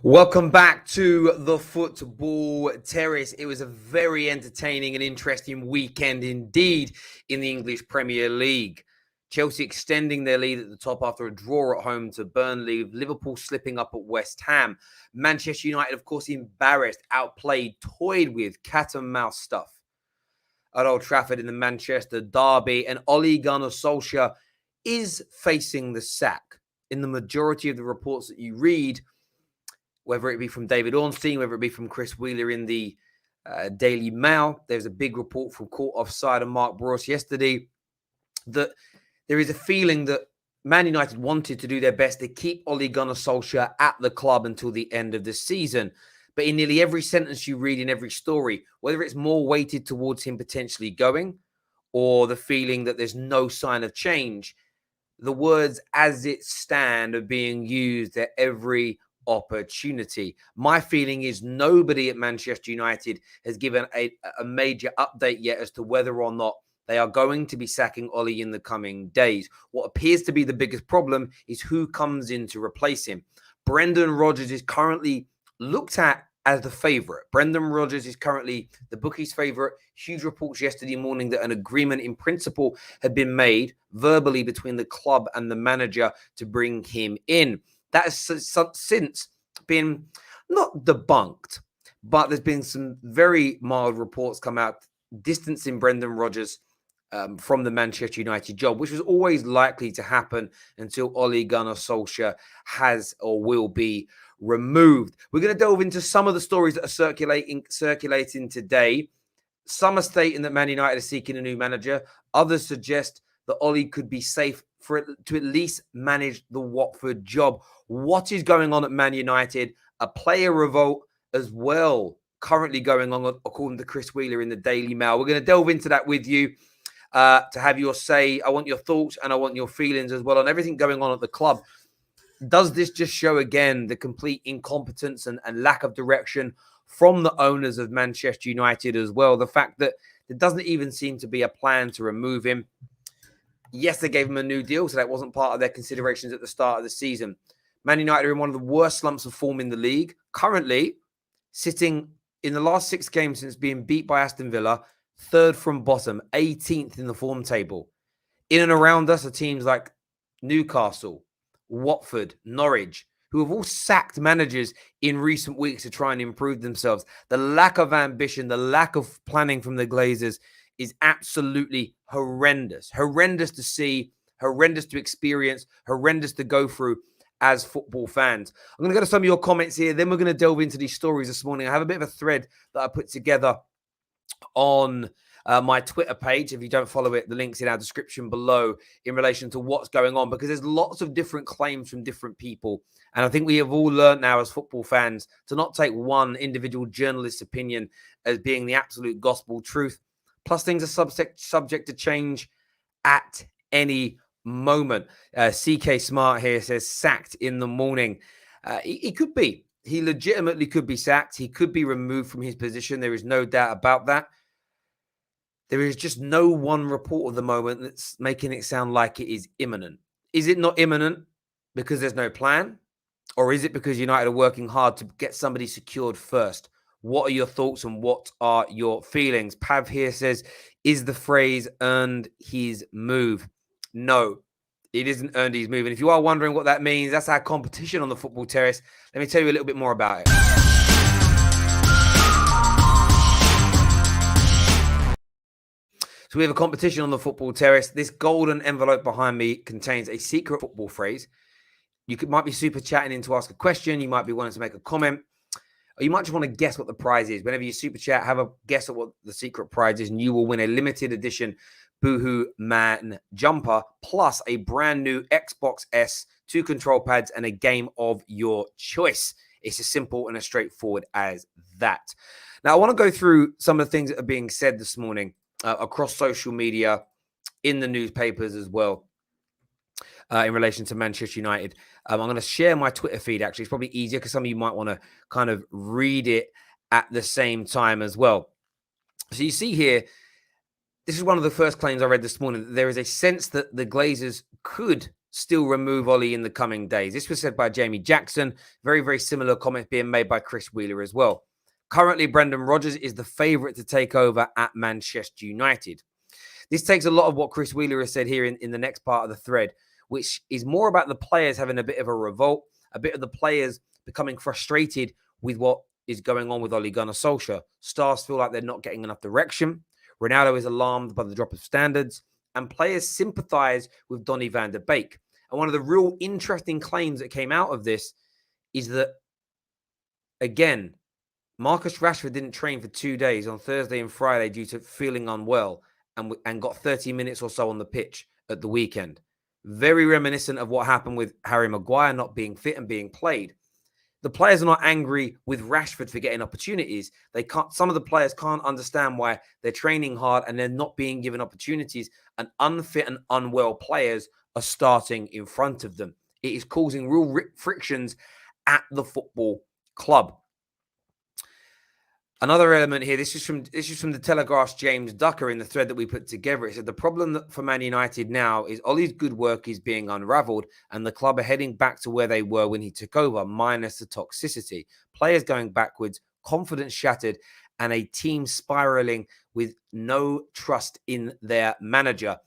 Welcome back to the Football Terrace. It was a very entertaining and interesting weekend indeed in the English Premier League. Chelsea extending their lead at the top after a draw at home to Burnley, Liverpool slipping up at West Ham. Manchester United, of course, embarrassed, outplayed, toyed with cat and mouse stuff at Old Trafford in the Manchester derby. And Ole Gunnar Solskjaer is facing the sack. In the majority of the reports that you read, whether it be from David Ornstein, whether it be from Chris Wheeler in the Daily Mail. There's a big report from Court Offside and Mark Bros yesterday that there is a feeling that Man United wanted to do their best to keep Ole Gunnar Solskjaer at the club until the end of the season. But in nearly every sentence you read in every story, whether it's more weighted towards him potentially going or the feeling that there's no sign of change, the words "as it stand" are being used at every opportunity. My feeling is nobody at Manchester United has given a major update yet as to whether or not they are going to be sacking Ole in the coming days. What appears to be the biggest problem is who comes in to replace him. Brendan Rodgers is currently looked at as the favourite. Brendan Rodgers is currently the bookies' favourite. Huge reports yesterday morning that an agreement in principle had been made verbally between the club and the manager to bring him in. That has since been not debunked, but there's been some very mild reports come out distancing Brendan Rodgers from the Manchester United job, which was always likely to happen until Ole Gunnar Solskjaer has or will be removed. We're going to delve into some of the stories that are circulating today. Some are stating that Man United are seeking a new manager. Others suggest that Ole could be safe to at least manage the Watford job. What is going on at Man United? A player revolt as well currently going on, according to Chris Wheeler in the Daily Mail. We're going to delve into that with you to have your say. I want your thoughts and I want your feelings as well on everything going on at the club. Does this just show again the complete incompetence and lack of direction from the owners of Manchester United as well? The fact that there doesn't even seem to be a plan to remove him. Yes, they gave him a new deal, so that wasn't part of their considerations at the start of the season. Man United are in one of the worst slumps of form in the league. Currently, sitting in the last 6 games since being beat by Aston Villa, 3rd from bottom, 18th in the form table. In and around us are teams like Newcastle, Watford, Norwich, who have all sacked managers in recent weeks to try and improve themselves. The lack of ambition, the lack of planning from the Glazers is absolutely horrendous. Horrendous to see, horrendous to experience, horrendous to go through as football fans. I'm going to go to some of your comments here. Then we're going to delve into these stories this morning. I have a bit of a thread that I put together on my Twitter page. If you don't follow it, the link's in our description below in relation to what's going on, because there's lots of different claims from different people. And I think we have all learned now as football fans to not take one individual journalist's opinion as being the absolute gospel truth. Plus, things are subject to change at any moment. CK Smart here says, sacked in the morning. He could be. He legitimately could be sacked. He could be removed from his position. There is no doubt about that. There is just no one report at the moment that's making it sound like it is imminent. Is it not imminent because there's no plan? Or is it because United are working hard to get somebody secured first? What are your thoughts and what are your feelings? Pav here says, is the phrase earned his move? No, it isn't earned his move. And if you are wondering what that means, that's our competition on the Football Terrace. Let me tell you a little bit more about it. So we have a competition on the Football Terrace. This golden envelope behind me contains a secret football phrase. You might be super chatting in to ask a question. You might be wanting to make a comment. Or you might just want to guess what the prize is. Whenever you super chat, have a guess at what the secret prize is, and you will win a limited edition Boohoo Man jumper, plus a brand new Xbox S, 2 control pads, and a game of your choice. It's as simple and as straightforward as that. Now, I want to go through some of the things that are being said this morning across social media, in the newspapers as well, in relation to Manchester United. I'm going to share my Twitter feed, actually. It's probably easier because some of you might want to kind of read it at the same time as well. So you see here, this is one of the first claims I read this morning, that there is a sense that the Glazers could still remove Ollie in the coming days. This was said by Jamie Jackson. Very, very similar comment being made by Chris Wheeler as well. Currently, Brendan Rodgers is the favourite to take over at Manchester United. This takes a lot of what Chris Wheeler has said here in the next part of the thread, which is more about the players having a bit of a revolt, a bit of the players becoming frustrated with what is going on with Ole Gunnar Solskjaer. Stars feel like they're not getting enough direction. Ronaldo is alarmed by the drop of standards, and players sympathise with Donny van der Beek. And one of the real interesting claims that came out of this is that, again, Marcus Rashford didn't train for 2 days on Thursday and Friday due to feeling unwell and got 30 minutes or so on the pitch at the weekend. Very reminiscent of what happened with Harry Maguire not being fit and being played. The players are not angry with Rashford for getting opportunities. Some of the players can't understand why they're training hard and they're not being given opportunities, and unfit and unwell players are starting in front of them. It is causing real frictions at the football club. Another element here, this is from the Telegraph's James Ducker in the thread that we put together. It said the problem for Man United now is Ollie's good work is being unravelled and the club are heading back to where they were when he took over, minus the toxicity. Players going backwards, confidence shattered, and a team spiralling with no trust in their manager.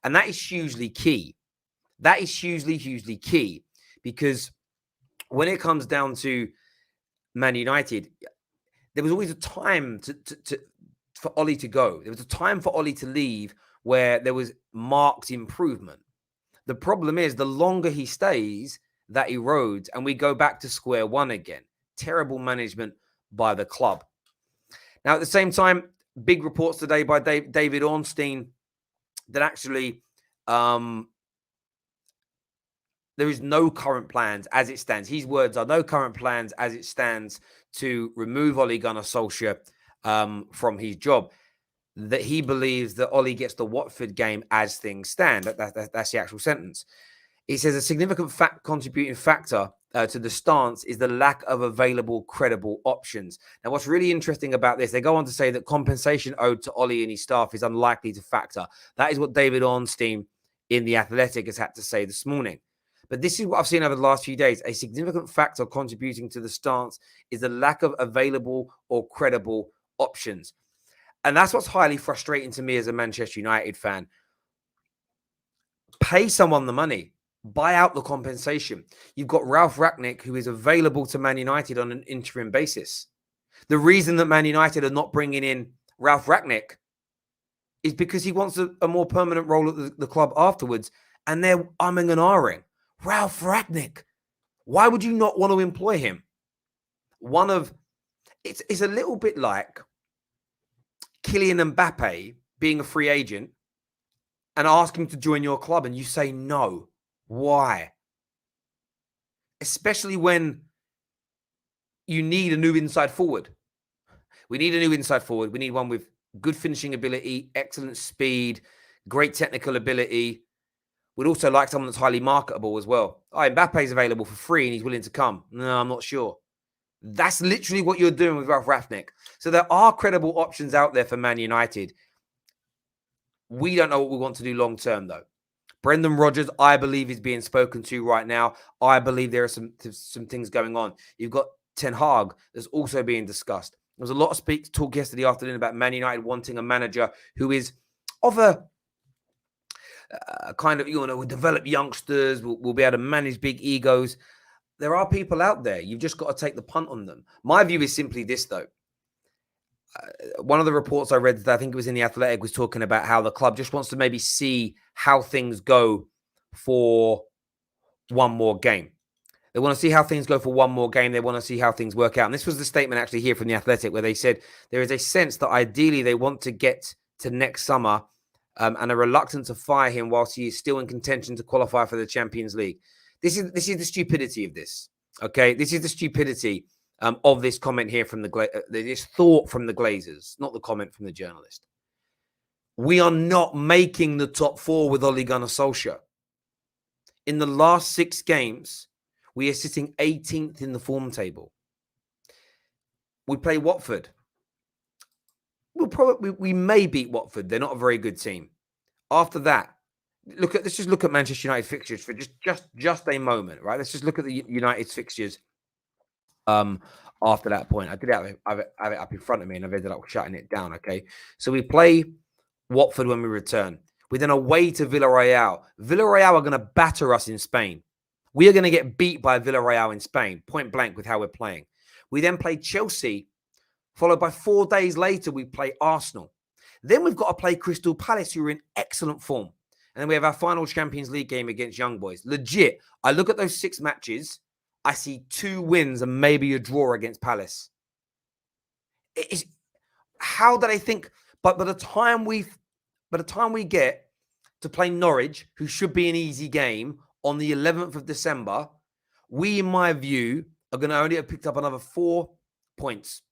And that is hugely key. That is hugely key, because when it comes down to Man United, there was always a time for Ollie to go. There was a time for Ollie to leave where there was marked improvement. The problem is the longer he stays, that erodes and we go back to square one again. Terrible management by the club. Now, at the same time, big reports today by David Ornstein that actually there is no current plans as it stands. His words are no current plans as it stands to remove Ole Gunnar Solskjaer from his job. That he believes that Ollie gets the Watford game as things stand. That's the actual sentence. He says a significant contributing factor to the stance is the lack of available credible options. Now, what's really interesting about this, they go on to say that compensation owed to Ollie and his staff is unlikely to factor. That is what David Ornstein in The Athletic has had to say this morning. But this is what I've seen over the last few days. A significant factor contributing to the stance is the lack of available or credible options. And that's what's highly frustrating to me as a Manchester United fan. Pay someone the money. Buy out the compensation. You've got Ralf Rangnick, who is available to Man United on an interim basis. The reason that Man United are not bringing in Ralf Rangnick is because he wants a more permanent role at the club afterwards. And they're umming and ahhing. Ralf Rangnick. Why would you not want to employ him? It's a little bit like Kylian Mbappe being a free agent and ask him to join your club and you say no. Why? Especially when you need a new inside forward. We need a new inside forward. We need one with good finishing ability, excellent speed, great technical ability. We'd also like someone that's highly marketable as well. Oh, Mbappe's available for free and he's willing to come. No, I'm not sure. That's literally what you're doing with Ralf Rangnick. So there are credible options out there for Man United. We don't know what we want to do long term, though. Brendan Rodgers, I believe, is being spoken to right now. I believe there are some things going on. You've got Ten Hag that's also being discussed. There was a lot of talk yesterday afternoon about Man United wanting a manager who is of a kind of, we'll develop youngsters, we'll be able to manage big egos. There are people out there. You've just got to take the punt on them. My view is simply this, though. One of the reports I read, I think it was in The Athletic, was talking about how the club just wants to maybe see how things go for one more game. They want to see how things go for one more game. They want to see how things work out. And this was the statement actually here from The Athletic, where they said there is a sense that ideally they want to get to next summer and are reluctant to fire him whilst he is still in contention to qualify for the Champions League. This is the stupidity of this. Okay, this is the stupidity of this comment here from this thought from the Glazers, not the comment from the journalist. We are not making the top four with Ole Gunnar Solskjaer. In the last 6 games, we are sitting 18th in the form table. We play Watford. We may beat Watford. They're not a very good team. After that, let's just look at Manchester United fixtures for just a moment, right? Let's just look at the United's fixtures after that point. I did have it up in front of me and I've ended up shutting it down. Okay. So we play Watford when we return. We're then away to Villarreal. Villarreal are going to batter us in Spain. We are going to get beat by Villarreal in Spain, point blank with how we're playing. We then play Chelsea, followed by 4 days later, we play Arsenal. Then we've got to play Crystal Palace, who are in excellent form. And then we have our final Champions League game against Young Boys. Legit, I look at those 6 matches, I see 2 wins and maybe a draw against Palace. It is, how did I think? But by the time we get to play Norwich, who should be an easy game, on the 11th of December, we, in my view, are going to only have picked up another 4 points.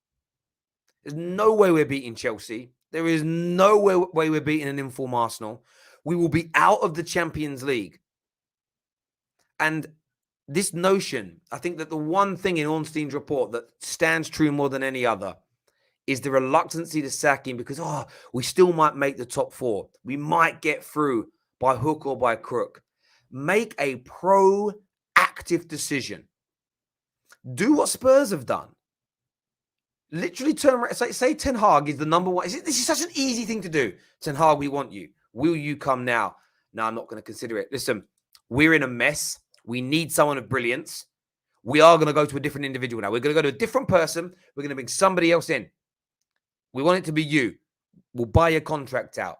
There's no way we're beating Chelsea. There is no way we're beating an inform Arsenal. We will be out of the Champions League. And this notion, I think that the one thing in Ornstein's report that stands true more than any other is the reluctancy to sack him because, we still might make the top 4. We might get through by hook or by crook. Make a proactive decision. Do what Spurs have done. Literally turn around. Say Ten Hag is the number 1. This is such an easy thing to do. Ten Hag, we want you. Will you come now? No, I'm not going to consider it. Listen, we're in a mess. We need someone of brilliance. We are going to go to a different individual now. We're going to go to a different person. We're going to bring somebody else in. We want it to be you. We'll buy your contract out.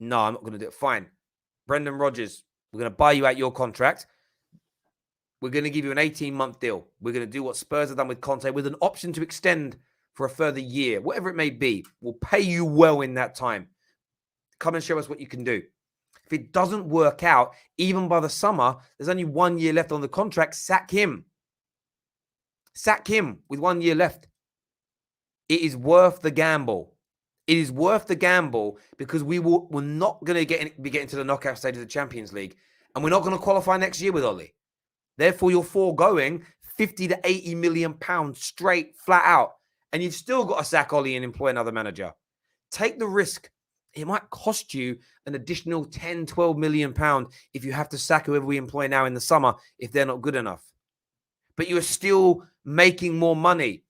No, I'm not going to do it. Fine. Brendan Rodgers, we're going to buy you out your contract. We're going to give you an 18-month deal. We're going to do what Spurs have done with Conte with an option to extend for a further year, whatever it may be. We'll pay you well in that time. Come and show us what you can do. If it doesn't work out, even by the summer, there's only 1 year left on the contract. Sack him. Sack him with 1 year left. It is worth the gamble. It is worth the gamble because we're not going to be getting to the knockout stage of the Champions League, and we're not going to qualify next year with Ollie. Therefore, you're foregoing 50 to 80 million pounds straight, flat out, and you've still got to sack Ollie and employ another manager. Take the risk. It might cost you an additional 10, 12 million pounds if you have to sack whoever we employ now in the summer if they're not good enough. But you're still making more money.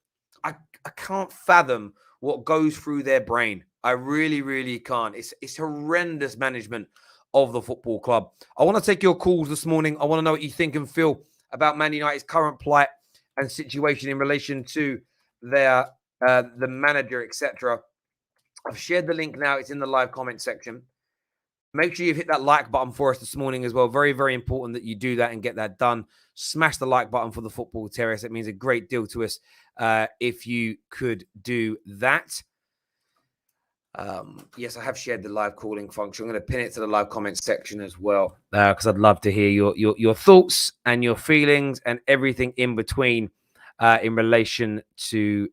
I can't fathom what goes through their brain. I really, really can't. It's horrendous management of the football club. I want to take your calls this morning. I want to know what you think and feel about Man United's current plight and situation in relation to their the manager, etc. I've shared the link now. It's in the live comment section. Make sure you've hit that like button for us this morning as well. Very, very important that you do that and get that done. Smash the like button for the Football Terrace. It means a great deal to us if you could do that. Yes, I have shared the live calling function. I'm going to pin it to the live comment section as well because I'd love to hear your thoughts and your feelings and everything in between in relation to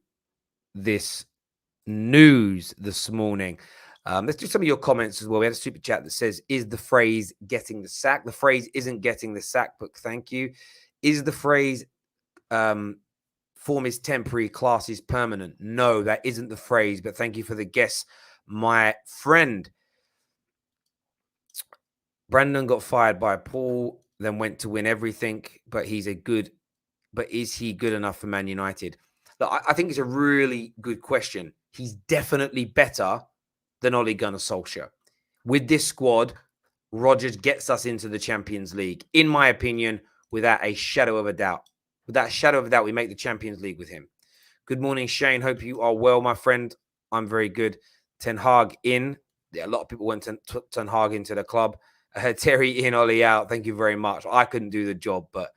this news this morning. Let's do some of your comments as well. We had a super chat that says, is the phrase getting the sack? The phrase isn't getting the sack, but thank you. Is the phrase form is temporary, class is permanent? No, that isn't the phrase, but thank you for the guess, my friend. Brandon got fired by Paul, then went to win everything, but is he good enough for Man United? I think it's a really good question. He's definitely better than Ole Gunnar Solskjaer. With this squad, Rodgers gets us into the Champions League, in my opinion, without a shadow of a doubt. Without a shadow of a doubt, we make the Champions League with him. Good morning, Shane. Hope you are well, my friend. I'm very good. Ten Hag in. Yeah, a lot of people went Ten Hag into the club. Terry in, Ollie out. Thank you very much. I couldn't do the job, but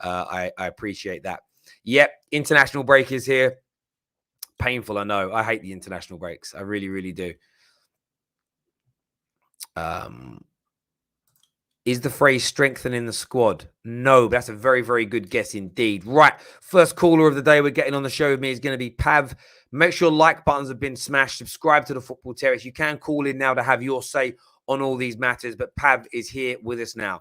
I appreciate that. Yep, international break is here. Painful, I know. I hate the international breaks. I really, really do. Is the phrase strengthening the squad? No, that's a very, very good guess indeed. Right, first caller of the day we're getting on the show with me is going to be Pav. Make sure like buttons have been smashed. Subscribe to the Football Terrace. You can call in now to have your say on all these matters, but Pav is here with us now.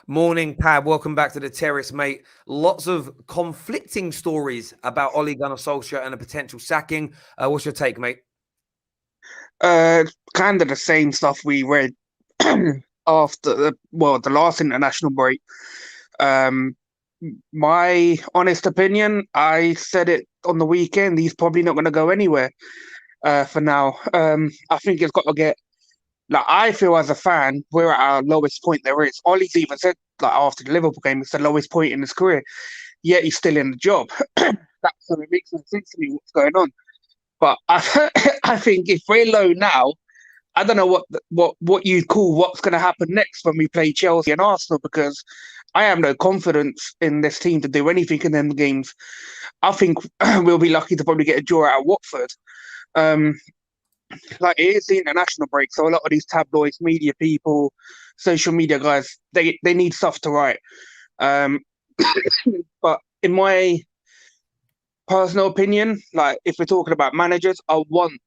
Morning, Pav. Welcome back to the Terrace, mate. Lots of conflicting stories about Ole Gunnar Solskjaer and a potential sacking. What's your take, mate? Kind of the same stuff we read after the last international break. Um, my honest opinion, I said it on the weekend. He's probably not going to go anywhere for now. I think it's got to get. Like I feel as a fan, we're at our lowest point there is. Ollie's even said like after the Liverpool game, it's the lowest point in his career. Yet he's still in the job. So it makes no sense to me what's going on. But I think if we're low now, I don't know what you'd call what's going to happen next when we play Chelsea and Arsenal, because I have no confidence in this team to do anything in them games. I think we'll be lucky to probably get a draw out of Watford. Um, like it is the international break, so a lot of these tabloids, media people, social media guys, they need stuff to write. Um, but in my personal opinion, like if we're talking about managers, I want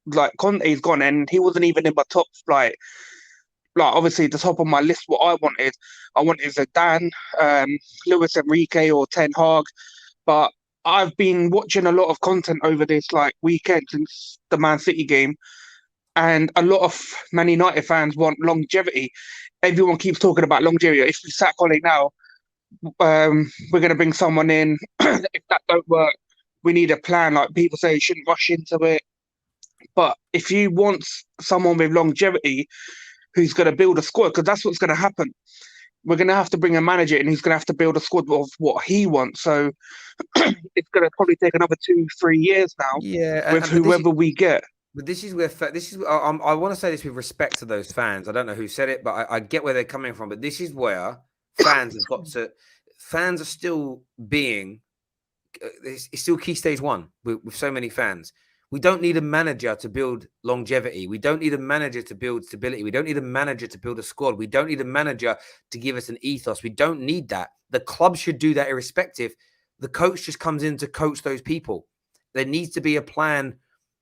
like Conte's gone and he wasn't even in my top like obviously the top of my list. What I wanted Zidane, Luis Enrique or Ten Hag, but I've been watching a lot of content over this like weekend since the Man City game, and a lot of Man United fans want longevity. Everyone keeps talking about longevity. If we sack Ole now, we're going to bring someone in. If that don't work, we need a plan. Like people say, you shouldn't rush into it. But if you want someone with longevity who's going to build a squad, because that's what's going to happen. We're going to have to bring a manager in who's going to have to build a squad of what he wants. So it's going to probably take another 2-3 years now with whoever we get. But this is where I want to say this with respect to those fans. I don't know who said it, but I get where they're coming from. But this is where fans have got to. Fans are still being. It's still key stage one with so many fans. We don't need a manager to build longevity. We don't need a manager to build stability. We don't need a manager to build a squad. We don't need a manager to give us an ethos. We don't need that. The club should do that irrespective. The coach just comes in to coach those people. There needs to be a plan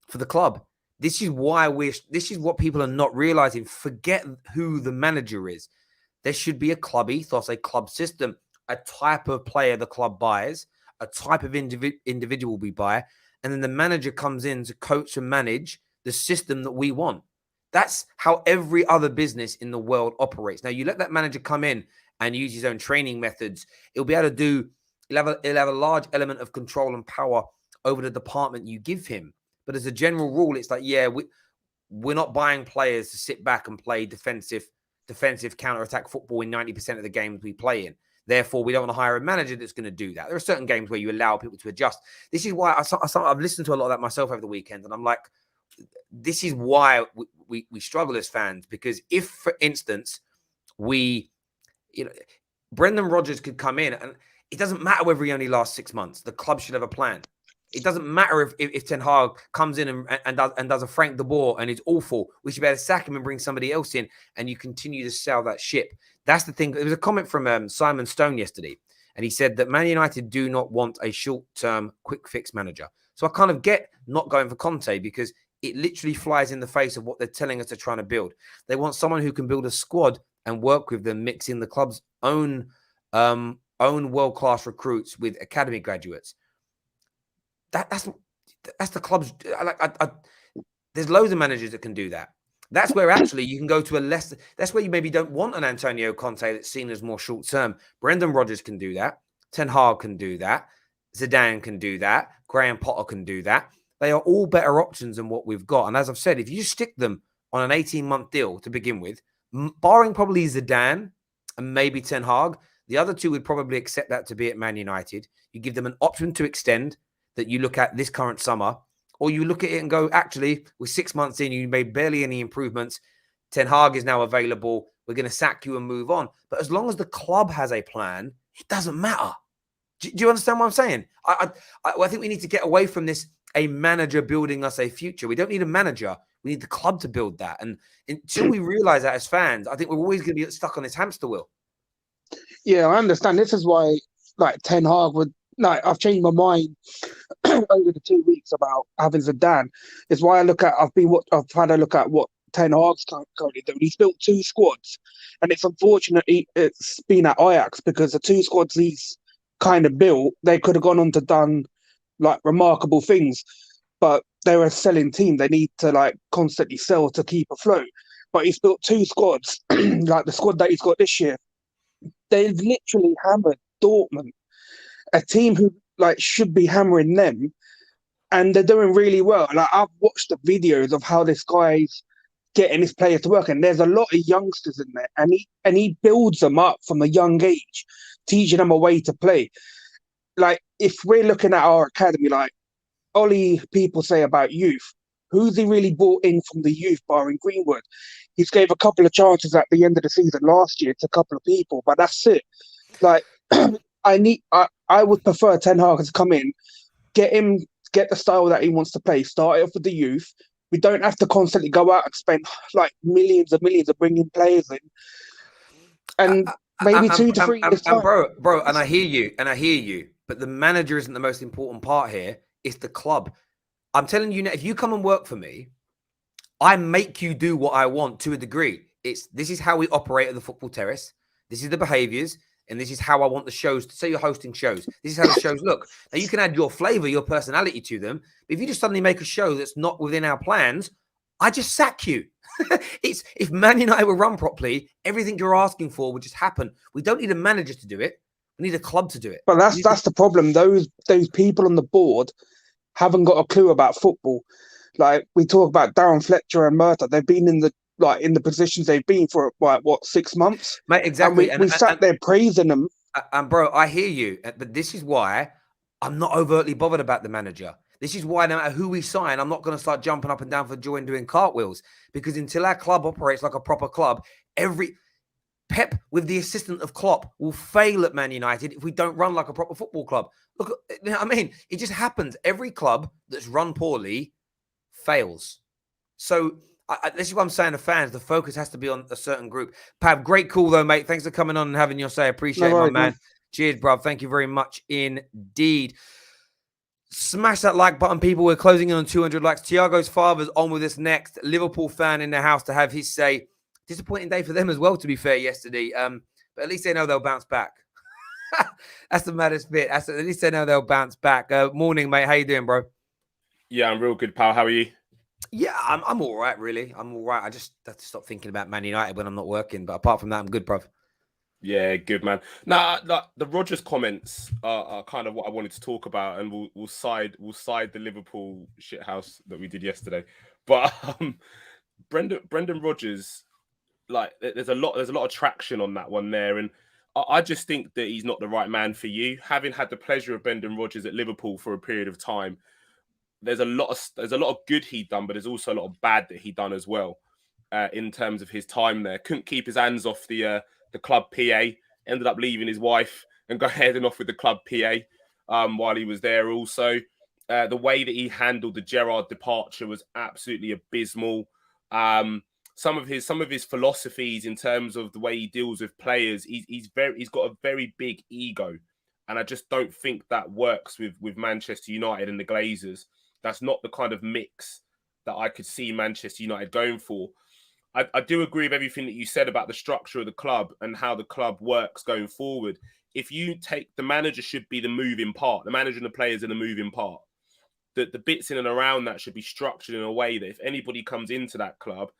for the club. This is why this is what people are not realizing. Forget who the manager is. There should be a club ethos, a club system, a type of player the club buys, a type of individual we buy, and then the manager comes in to coach and manage the system that we want. That's how every other business in the world operates. Now, you let that manager come in and use his own training methods, he'll be able to do, he'll have a large element of control and power over the department you give him. But as a general rule, it's like, yeah, we're not buying players to sit back and play defensive counter-attack football in 90% of the games we play in. Therefore, we don't want to hire a manager that's going to do that. There are certain games where you allow people to adjust. This is why I've listened to a lot of that myself over the weekend, and I'm like, this is why we struggle as fans. Because if, for instance, Brendan Rodgers could come in, and it doesn't matter whether he only lasts 6 months. The club should have a plan. It doesn't matter if Ten Hag comes in and does a Frank de Boer and is awful. We should be able to sack him and bring somebody else in, and you continue to sell that ship. That's the thing. There was a comment from Simon Stone yesterday, and he said that Man United do not want a short-term, quick-fix manager. So I kind of get not going for Conte, because it literally flies in the face of what they're telling us they're trying to build. They want someone who can build a squad and work with them, mixing the club's own world-class recruits with academy graduates. That's the club's. There's loads of managers that can do that. That's where actually you can go to a less. That's where you maybe don't want an Antonio Conte that's seen as more short term. Brendan Rodgers can do that. Ten Hag can do that. Zidane can do that. Graham Potter can do that. They are all better options than what we've got. And as I've said, if you stick them on an 18-month deal to begin with, barring probably Zidane and maybe Ten Hag, the other two would probably accept that to be at Man United. You give them an option to extend that you look at this current summer, or you look at it and go, actually, we're 6 months in, you made barely any improvements. Ten Hag is now available. We're going to sack you and move on. But as long as the club has a plan, it doesn't matter. Do you understand what I'm saying? I think we need to get away from this, a manager building us a future. We don't need a manager. We need the club to build that. And until we realize that as fans, I think we're always going to be stuck on this hamster wheel. Yeah, I understand. This is why, like, Ten Hag would, like, I've changed my mind over the 2 weeks about having Zidane. It's why I've had a look at what Ten Hag's currently doing. He's built 2 squads, and it's unfortunate it's been at Ajax, because the 2 squads he's kind of built, they could have gone on to done like remarkable things. but they're a selling team. They need to like constantly sell to keep afloat. But he's built two squads, like the squad that he's got this year. They've literally hammered Dortmund, a team who like should be hammering them, and they're doing really well. Like I've watched the videos of how this guy's getting his players to work, and there's a lot of youngsters in there, and he builds them up from a young age, teaching them a way to play. Like if we're looking at our academy, like Ollie people say about youth, who's he really brought in from the youth bar in Greenwood? He's gave a couple of chances at the end of the season last year to a couple of people, but that's it. Like I would prefer Ten Hag to come in, get the style that he wants to play, start it off with the youth. We don't have to constantly go out and spend like millions and millions of bringing players in. And maybe 2 to 3 years time. Bro, and I hear you, but the manager isn't the most important part here. It's the club. I'm telling you now, if you come and work for me, I make you do what I want to a degree. This is how we operate at the football terrace. This is the behaviors, and this is how I want the shows to say you're hosting shows. This is how the shows look. Now you can add your flavor, your personality to them. But if you just suddenly make a show that's not within our plans, I just sack you. If Man United were run properly, everything you're asking for would just happen. We don't need a manager to do it. We need a club to do it. But that's the problem. Those people on the board haven't got a clue about football. Like we talk about Darren Fletcher and Murta, they've been in the positions they've been for like what 6 months, mate. Exactly. And we sat there praising them. And bro, I hear you, but this is why I'm not overtly bothered about the manager. This is why no matter who we sign, I'm not going to start jumping up and down for joy and doing cartwheels, because until our club operates like a proper club, Pep with the assistant of Klopp will fail at Man United if we don't run like a proper football club. Look, you know what I mean? It just happens. Every club that's run poorly fails. So this is what I'm saying to fans. The focus has to be on a certain group. Pav, great call though, mate. Thanks for coming on and having your say. Appreciate it, my man. Cheers, bruv. Thank you very much indeed. Smash that like button, people. We're closing in on 200 likes. Thiago's father's on with us next. Liverpool fan in the house to have his say. Disappointing day for them as well, to be fair, yesterday. But at least they know they'll bounce back. That's the maddest bit. At least they know they'll bounce back. Morning, mate. How you doing, bro? Yeah, I'm real good, pal. How are you? Yeah, I'm all right, really. I'm all right. I just have to stop thinking about Man United when I'm not working. But apart from that, I'm good, bruv. Yeah, good, man. Nah, the Rodgers comments are kind of what I wanted to talk about, and we'll side the Liverpool shithouse that we did yesterday. But Brendan Rodgers, like, there's a lot of traction on that one there, and I just think that he's not the right man for you. Having had the pleasure of Brendan Rodgers at Liverpool for a period of time, there's a lot of good he'd done, but there's also a lot of bad that he'd done as well. In terms of his time there, couldn't keep his hands off the club PA. Ended up leaving his wife and heading off with the club PA while he was there. Also, the way that he handled the Gerrard departure was absolutely abysmal. Some of his philosophies in terms of the way he deals with players, he's got a very big ego, and I just don't think that works with Manchester United and the Glazers. That's not the kind of mix that I could see Manchester United going for. I do agree with everything that you said about the structure of the club and how the club works going forward. If you take the manager should be the moving part, the manager and the players are the moving part. The bits in and around that should be structured in a way that if anybody comes into that club,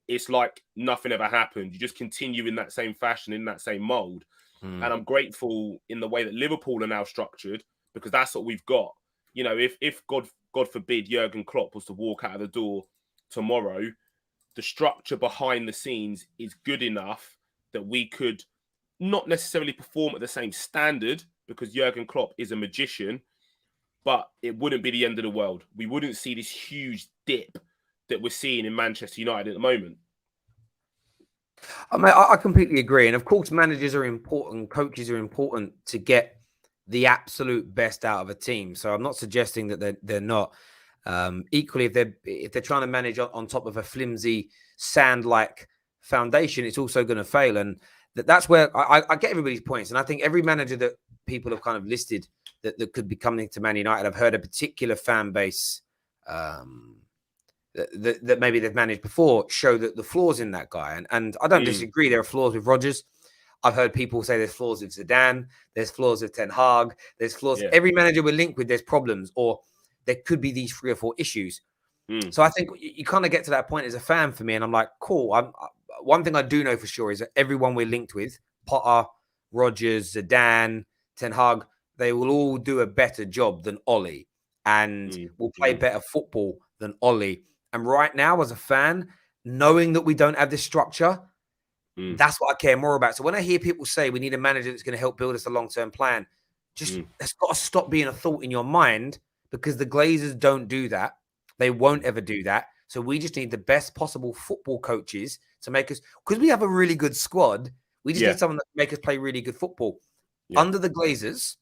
it's like nothing ever happened. You just continue in that same fashion, in that same mold. And I'm grateful in the way that Liverpool are now structured, because that's what we've got. You know, if God forbid Jurgen Klopp was to walk out of the door tomorrow, the structure behind the scenes is good enough that we could not necessarily perform at the same standard, because Jurgen Klopp is a magician, but it wouldn't be the end of the world. We wouldn't see this huge dip that we're seeing in Manchester United at the moment. I completely agree. And of course, managers are important, coaches are important to get the absolute best out of a team. So I'm not suggesting that they're not. Equally, if they're trying to manage on top of a flimsy sand-like foundation, it's also going to fail. And that's where I get everybody's points. And I think every manager that people have kind of listed that could be coming to Man United, I've heard a particular fan base that maybe they've managed before show that the flaws in that guy. And I don't disagree. There are flaws with Rodgers. I've heard people say there's flaws with Zidane. There's flaws with Ten Hag. There's flaws. Yeah. Every manager we're linked with, there's problems. Or there could be these 3 or 4 issues. Mm. So I think you kind of get to that point as a fan for me, and I'm like, cool. One thing I do know for sure is that everyone we're linked with, Potter, Rodgers, Zidane, Ten Hag, they will all do a better job than Ollie, and will play better football than Ollie. And right now, as a fan, knowing that we don't have this structure, that's what I care more about. So when I hear people say we need a manager that's going to help build us a long-term plan, just that's got to stop being a thought in your mind, because the Glazers don't do that. They won't ever do that. So we just need the best possible football coaches to make us, because we have a really good squad. We just need someone that can make us play really good football. Under the Glazers,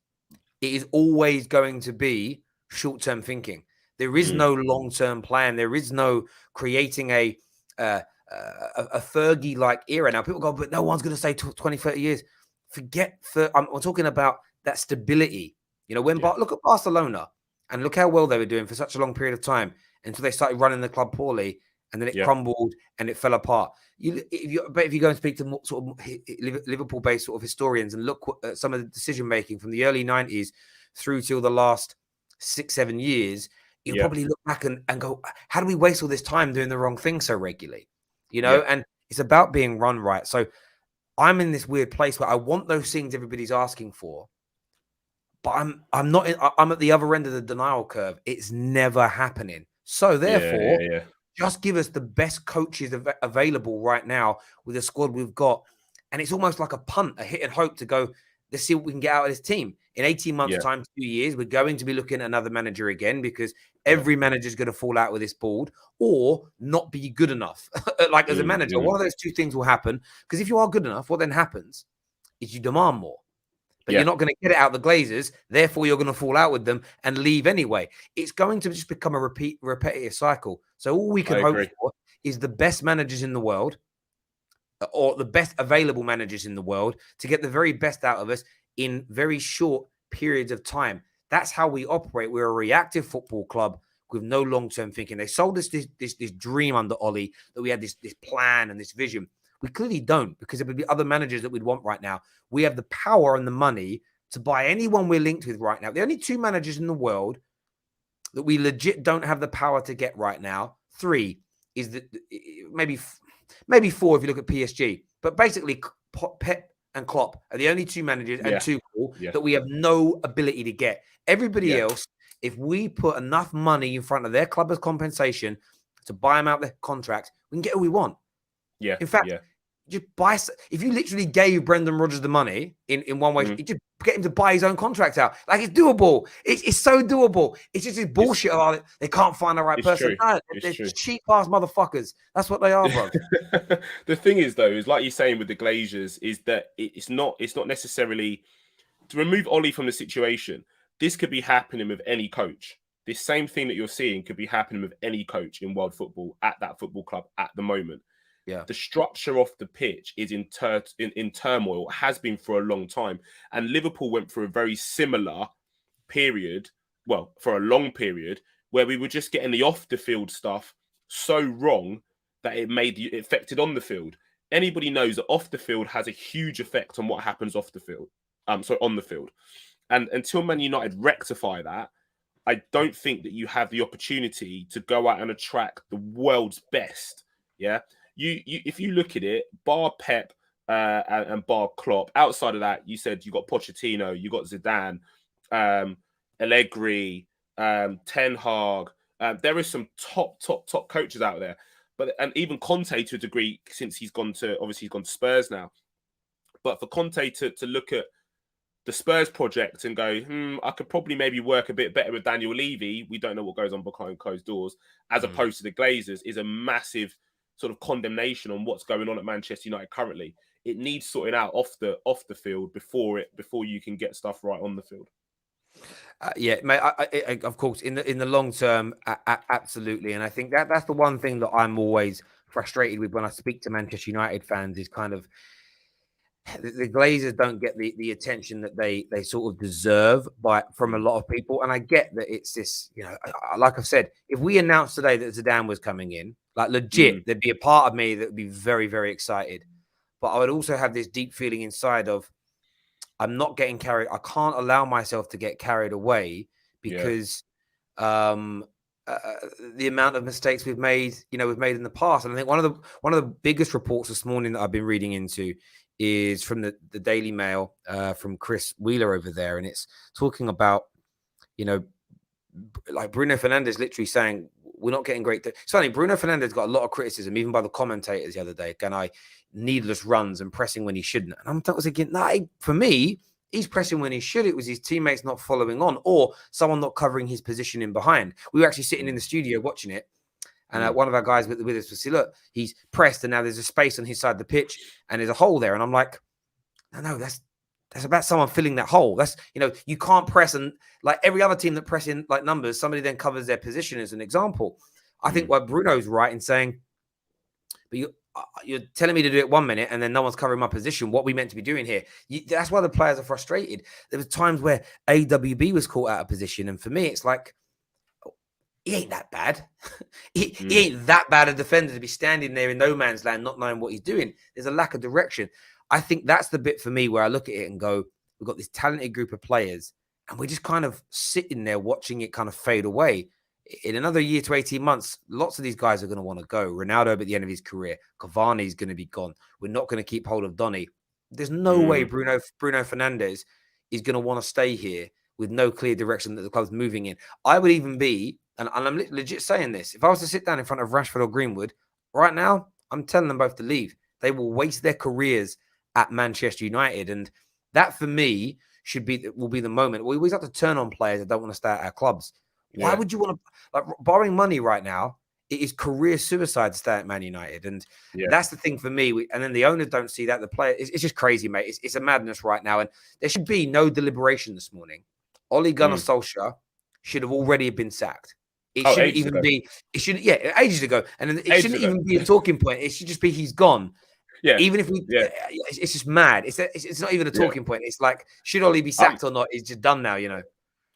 it is always going to be short-term thinking. There is no long-term plan. There is no creating a Fergie-like era. Now, people go, but no one's going to say 20, 30 years. Forget, I'm talking about that stability. You know, look at Barcelona and look how well they were doing for such a long period of time until they started running the club poorly, and then it crumbled and it fell apart. If you go and speak to more sort of Liverpool-based sort of historians and look at some of the decision-making from the early 90s through till the last 6-7 years, you'll probably look back and go, how do we waste all this time doing the wrong thing so regularly? You know, and it's about being run right. So I'm in this weird place where I want those things everybody's asking for, but I'm not. I'm at the other end of the denial curve. It's never happening. So therefore, just give us the best coaches available right now with the squad we've got, and it's almost like a punt, a hit and hope to go. Let's see what we can get out of this team. In 18 months' time, 2 years, we're going to be looking at another manager again, because every manager is going to fall out with this board or not be good enough. Like as a manager, one of those 2 things will happen. Because if you are good enough, what then happens is you demand more. But you're not going to get it out the Glazers. Therefore, you're going to fall out with them and leave anyway. It's going to just become a repetitive cycle. So all we can hope for is the best managers in the world, or the best available managers in the world, to get the very best out of us in very short periods of time. That's how we operate. We're a reactive football club with no long-term thinking. They sold us this dream under Ollie that we had this plan and this vision. We clearly don't, because there would be other managers that we'd want right now. We have the power and the money to buy anyone we're linked with right now. The only 2 managers in the world that we legit don't have the power to get right now, 3 is that maybe 4 if you look at PSG. But basically, Pep and Klopp are the only 2 managers and Tuchel that we have no ability to get. Everybody else, if we put enough money in front of their club as compensation to buy them out their contract, we can get who we want. Yeah. In fact, just buy. If you literally gave Brendan Rodgers the money in one way, you just get him to buy his own contract out. Like, it's doable. It's so doable. It's just this bullshit about it. They can't find the right person. No, they're cheap ass motherfuckers. That's what they are, bro. The thing is, though, is like you're saying with the Glazers, is that it's not necessarily to remove Ollie from the situation. This could be happening with any coach. This same thing that you're seeing could be happening with any coach in world football at that football club at the moment. Yeah, the structure of the pitch is in turmoil, has been for a long time. And Liverpool went through a very similar period, well, for a long period, where we were just getting the off-the-field stuff so wrong that it affected on the field. Anybody knows that off the field has a huge effect on what happens off the field. On the field. And until Man United rectify that, I don't think that you have the opportunity to go out and attract the world's best. Yeah. If you look at it, bar Pep and bar Klopp, outside of that, you said you got Pochettino, you got Zidane, Allegri, Ten Hag. There is some top coaches out there, and even Conte to a degree, since he's gone to Spurs now. But for Conte to look at the Spurs project and go, I could probably maybe work a bit better with Daniel Levy. We don't know what goes on behind closed doors, as opposed to the Glazers, is a massive sort of condemnation on what's going on at Manchester United currently. It needs sorting out off the field before you can get stuff right on the field. Mate. Of course, in the long term, absolutely. And I think that's the one thing that I'm always frustrated with when I speak to Manchester United fans is kind of the Glazers don't get the attention that they sort of deserve from a lot of people. And I get that it's this, like I've said, if we announced today that Zidane was coming in, like legit, there'd be a part of me that would be very, very excited. But I would also have this deep feeling inside of, I'm not getting carried. I can't allow myself to get carried away because the amount of mistakes we've made in the past. And I think one of the biggest reports this morning that I've been reading into is from the Daily Mail, from Chris Wheeler over there, and it's talking about, like Bruno Fernandes literally saying we're not getting great. It's funny, Bruno Fernandes got a lot of criticism, even by the commentators the other day. Needless runs and pressing when he shouldn't. And I'm thinking, for me, he's pressing when he should. It was his teammates not following on, or someone not covering his position in behind. We were actually sitting in the studio watching it, and one of our guys with us was, look, he's pressed, and now there's a space on his side of the pitch, and there's a hole there. And I'm like, no, that's about someone filling that hole. That's, you can't press, and like every other team that press in like numbers, somebody then covers their position as an example. I think what Bruno's right in saying, but you're telling me to do it 1 minute and then no one's covering my position. What we meant to be doing here? That's why the players are frustrated. There was times where AWB was caught out of position, and for me, it's like, he ain't that bad. he ain't that bad a defender to be standing there in no man's land, not knowing what he's doing. There's a lack of direction. I think that's the bit for me where I look at it and go, we've got this talented group of players, and we're just kind of sitting there watching it kind of fade away. In another year to 18 months, lots of these guys are going to want to go. Ronaldo at the end of his career. Cavani is going to be gone. We're not going to keep hold of Donny. There's no way Bruno Fernandes is going to want to stay here with no clear direction that the club's moving in. I would even be, and I'm legit saying this, if I was to sit down in front of Rashford or Greenwood, right now, I'm telling them both to leave. They will waste their careers at Manchester United. And that, for me, will be the moment. We always have to turn on players that don't want to stay at our clubs. Why would you want to, like, borrowing money right now, it is career suicide to stay at Man United. And that's the thing for me. And then the owners don't see that. The player, it's just crazy, mate. It's a madness right now. And there should be no deliberation this morning. Ole Gunnar Solskjaer should have already been sacked. It shouldn't even be, ages ago. And then it shouldn't even be a talking point. It should just be he's gone. Yeah. Even if it's just mad. It's not even a talking point. It's like, should Ole be sacked or not? It's just done now,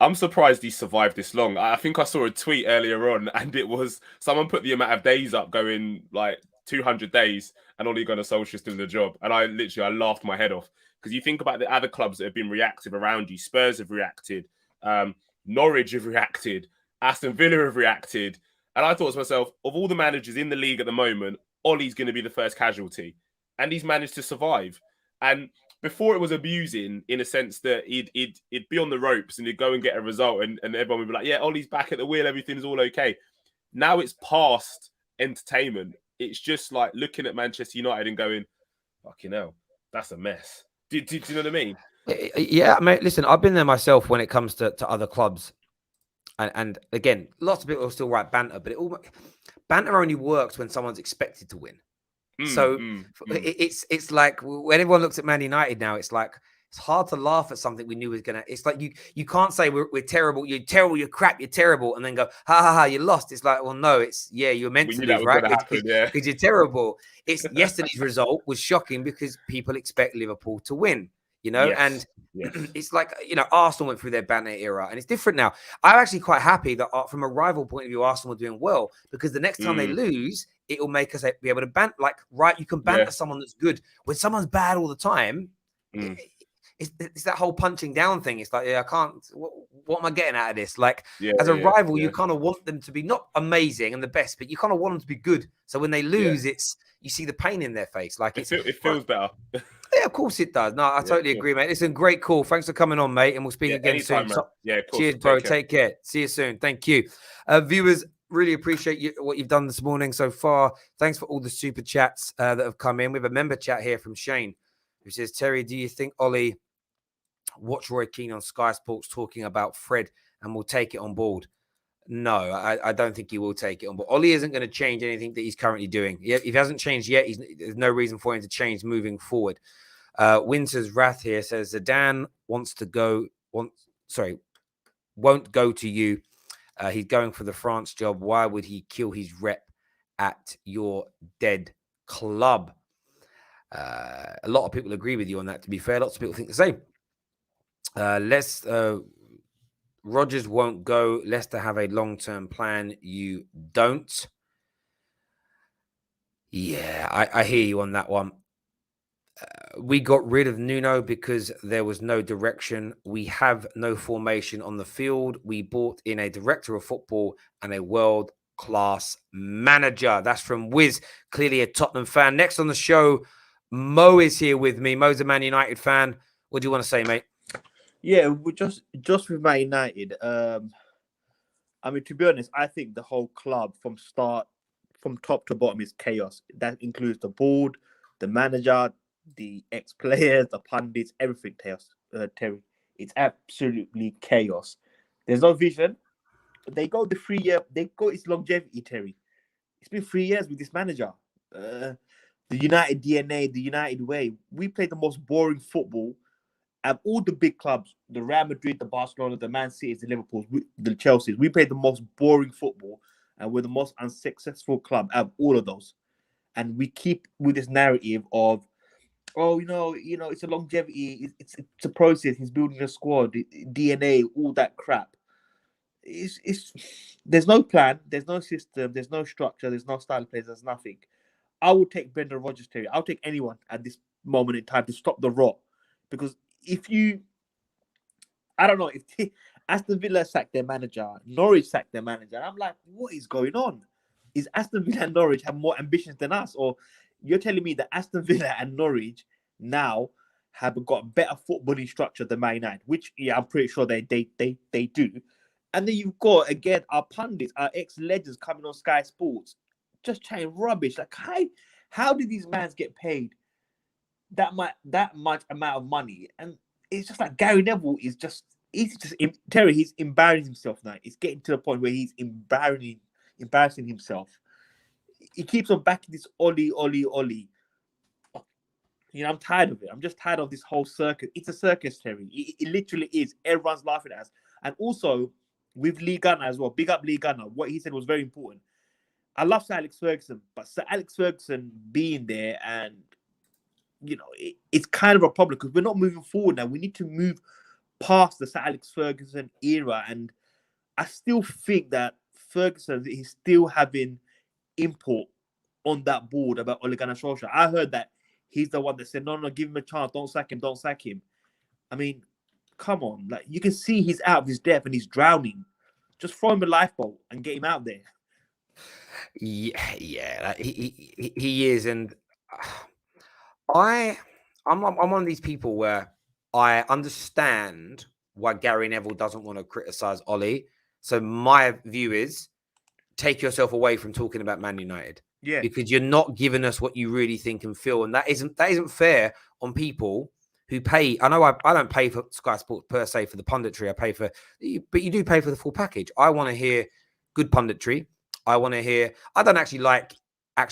I'm surprised he survived this long. I think I saw a tweet earlier on, and it was someone put the amount of days up, going like 200 days, and Ole Gunnar Solskjaer still in the job. And I laughed my head off, because you think about the other clubs that have been reactive around you. Spurs have reacted, Norwich have reacted, Aston Villa have reacted, and I thought to myself, of all the managers in the league at the moment, Ole's going to be the first casualty, and he's managed to survive. And before, it was amusing in a sense that he'd be on the ropes and he'd go and get a result, and everyone would be like, yeah, Ollie's back at the wheel, everything's all okay. Now it's past entertainment. It's just like looking at Manchester United and going, fucking hell, that's a mess. Do you know what I mean? Yeah, mate, listen, I've been there myself when it comes to other clubs. And again, lots of people will still write banter, but banter only works when someone's expected to win. It's like when everyone looks at Man United now, it's like it's hard to laugh at something we knew was gonna. It's like you can't say we're terrible, you're terrible, you're crap, you're terrible, and then go ha ha ha, you lost. It's like, well, no, it's you're meant to lose, right? Because you're terrible. It's yesterday's result was shocking because people expect Liverpool to win. And it's like, Arsenal went through their banter era, and it's different now. I'm actually quite happy that from a rival point of view, Arsenal are doing well, because the next time they lose, it will make us be able to banter. Like, right, you can banter someone that's good. When someone's bad all the time, it's that whole punching down thing. It's like, I can't. What am I getting out of this? Like, as a rival, you kind of want them to be not amazing and the best, but you kind of want them to be good. So when they lose, you see the pain in their face. Like it feels better. Yeah, of course it does. No, I totally agree, mate. Listen, great call. Thanks for coming on, mate. And we'll speak again soon. Yeah, of course. Cheers, bro. Take care. See you soon. Thank you. Viewers, really appreciate what you've done this morning so far. Thanks for all the super chats that have come in. We have a member chat here from Shane, who says, Terry, do you think Ollie watch Roy Keane on Sky Sports talking about Fred and will take it on board? No, I don't think he will take it on board. Ollie isn't going to change anything that he's currently doing. If he hasn't changed yet, there's no reason for him to change moving forward. Winter's Wrath here says Zidane won't go to you. He's going for the France job. Why would he kill his rep at your dead club? A lot of people agree with you on that, to be fair. Lots of people think the same. Rodgers won't go. Leicester have a long-term plan. You don't. Yeah, I hear you on that one. We got rid of Nuno because there was no direction. We have no formation on the field. We brought in a director of football and a world-class manager. That's from Wiz, clearly a Tottenham fan. Next on the show, Mo is here with me. Mo's a Man United fan. What do you want to say, mate? Yeah, we just with Man United. I mean, to be honest, I think the whole club from top to bottom is chaos. That includes the board, the manager, the ex-players, the pundits, everything. Chaos, Terry. It's absolutely chaos. There's no vision. They go the 3 year. They go its longevity, Terry. It's been 3 years with this manager. The United DNA, the United way. We play the most boring football. Of all the big clubs, the Real Madrid, the Barcelona, the Man Cities, the Liverpools, the Chelseas, we play the most boring football, and we're the most unsuccessful club out of all of those. And we keep with this narrative of, oh, it's a longevity, it's a process. He's building a squad, DNA, all that crap. There's no plan, there's no system, there's no structure, there's no style of play, there's nothing. I would take Brendan Rodgers, Terry. I'll take anyone at this moment in time to stop the rot, because I don't know, if Aston Villa sacked their manager, Norwich sacked their manager, I'm like, what is going on? Is Aston Villa and Norwich have more ambitions than us? Or you're telling me that Aston Villa and Norwich now have got better footballing structure than Man United, which, yeah, I'm pretty sure they do. And then you've got, again, our pundits, our ex-legends coming on Sky Sports, just chatting rubbish. Like, how do these mans get paid that much amount of money? And it's just like Gary Neville is Terry, he's embarrassing himself now. It's getting to the point where he's embarrassing himself. He keeps on backing this Ollie. I'm tired of it. I'm just tired of this whole circus. It's a circus, Terry. It literally is. Everyone's laughing at us. And also with Lee Gunnar as well. Big up Lee Gunnar. What he said was very important. I love Sir Alex Ferguson, but Sir Alex Ferguson being there, and it's kind of a problem because we're not moving forward now. We need to move past the Sir Alex Ferguson era, and I still think that Ferguson is still having input on that board about Ole Gunnar Solskjaer. I heard that he's the one that said, no, give him a chance, don't sack him. I mean, come on, like, you can see he's out of his depth and he's drowning. Just throw him a lifeboat and get him out there. Yeah, he is, and I'm one of these people where I understand why Gary Neville doesn't want to criticize Ollie. So my view is, take yourself away from talking about Man United. Yeah, because you're not giving us what you really think and feel, and that isn't fair on people who pay. I know I don't pay for Sky Sports per se for the punditry. I pay for, but you do pay for the full package. I want to hear good punditry. I want to hear. I don't actually like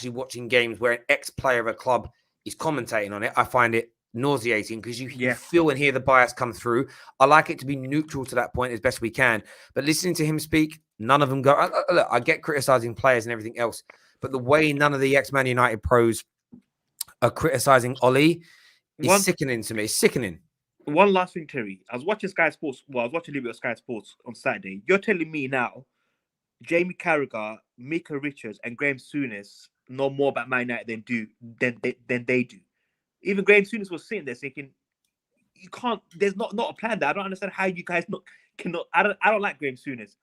watching games where an ex-player of a club is commentating on it. I find it nauseating because you feel and hear the bias come through. I like it to be neutral to that point as best we can. But listening to him speak, none of them go. Look, I get criticizing players and everything else, but the way none of the ex-Man United pros are criticizing Ollie is sickening to me. It's sickening. One last thing, Terry. I was watching Sky Sports. Well, I was watching a little bit of Sky Sports on Saturday. You're telling me now Jamie Carragher, Mika Richards, and Graham Souness know more about Man United than they do. Even Graham Souness was sitting there thinking, "You can't. There's not a plan there. I don't understand how you guys cannot. I don't like Graham Souness."